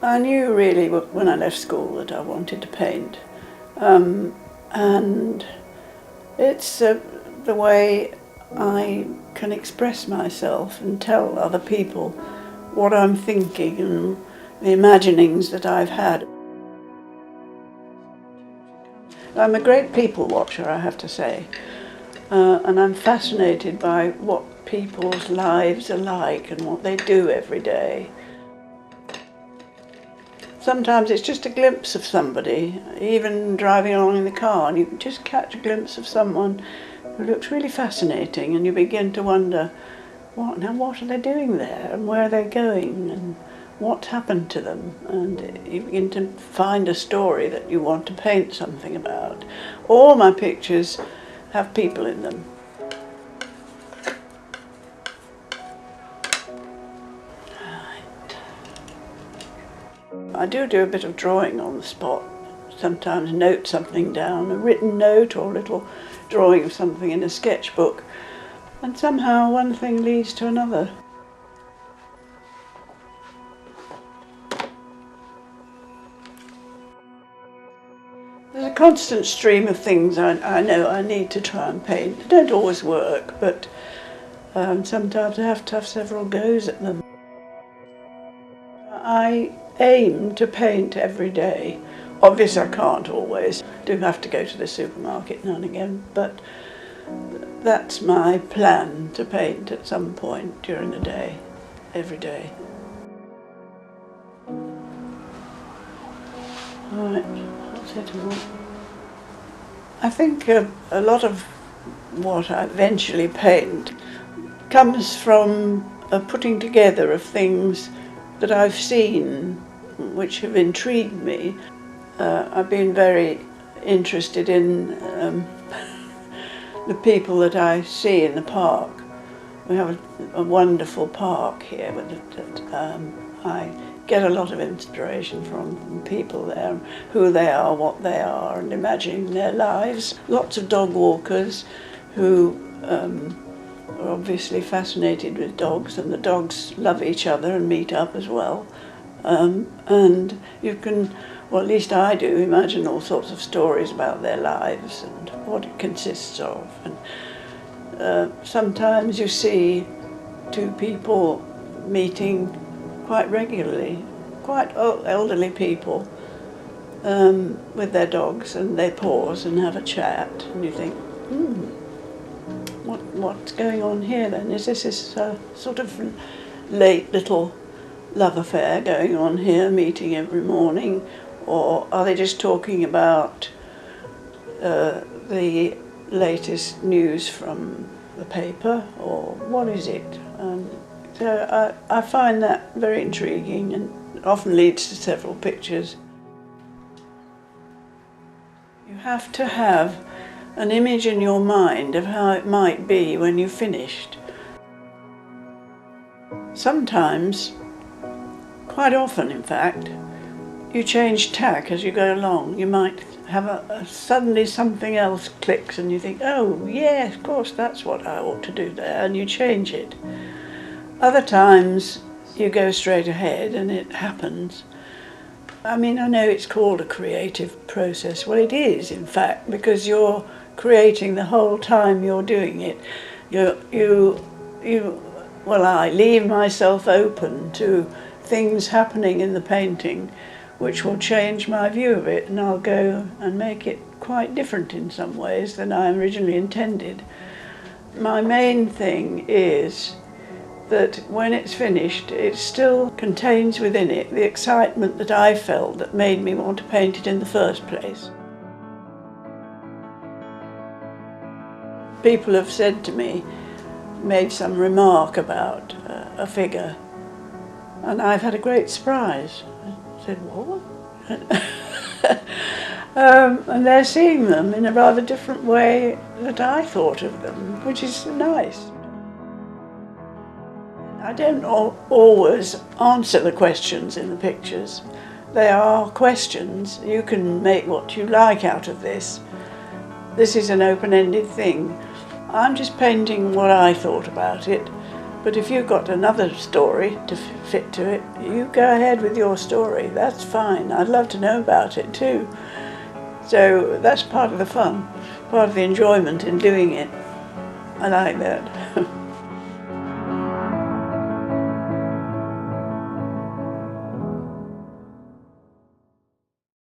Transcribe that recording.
I knew really when I left school that I wanted to paint, and it's the way I can express myself and tell other people what I'm thinking and the imaginings that I've had. I'm a great people watcher, I have to say, and I'm fascinated by what people's lives are like and what they do every day. Sometimes it's just a glimpse of somebody, even driving along in the car, and you can just catch a glimpse of someone who looks really fascinating, and you begin to wonder, what are they doing there, and where are they going, and what happened to them, and you begin to find a story that you want to paint something about. All my pictures have people in them. I do a bit of drawing on the spot, sometimes note something down, a written note or a little drawing of something in a sketchbook, and somehow one thing leads to another. There's a constant stream of things I know I need to try and paint. They don't always work, but sometimes I have to have several goes at them. I aim to paint every day. Obviously I can't always. I do have to go to the supermarket now and again, but that's my plan, to paint at some point during the day, every day. Right, that's it all. I think a lot of what I eventually paint comes from a putting together of things that I've seen which have intrigued me. I've been very interested in the people that I see in the park. We have a wonderful park here that I get a lot of inspiration from people there, who they are, what they are, and imagining their lives. Lots of dog walkers who are obviously fascinated with dogs, and the dogs love each other and meet up as well. And you can, or at least I do, imagine all sorts of stories about their lives and what it consists of. And sometimes you see two people meeting quite regularly, quite elderly people with their dogs, and they pause and have a chat, and you think, what's going on here then? Is this sort of late little love affair going on here, meeting every morning, or are they just talking about the latest news from the paper, or what is it? So I find that very intriguing, and often leads to several pictures. You have to have an image in your mind of how it might be when you've finished. Sometimes, quite often in fact, you change tack as you go along. You might have suddenly something else clicks and you think, oh yeah, of course that's what I ought to do there, and you change it. Other times you go straight ahead and it happens. I mean, I know it's called a creative process. Well, it is in fact, because you're creating the whole time you're doing it. I leave myself open to things happening in the painting which will change my view of it, and I'll go and make it quite different in some ways than I originally intended. My main thing is that when it's finished, it still contains within it the excitement that I felt that made me want to paint it in the first place. People have said to me, made some remark about a figure, and I've had a great surprise. I said, what? And they're seeing them in a rather different way that I thought of them, which is nice. I don't always answer the questions in the pictures. They are questions. You can make what you like out of this. This is an open-ended thing. I'm just painting what I thought about it, But if you've got another story to fit to it, you go ahead with your story. That's fine. I'd love to know about it too. So that's part of the fun, part of the enjoyment in doing it. I like that.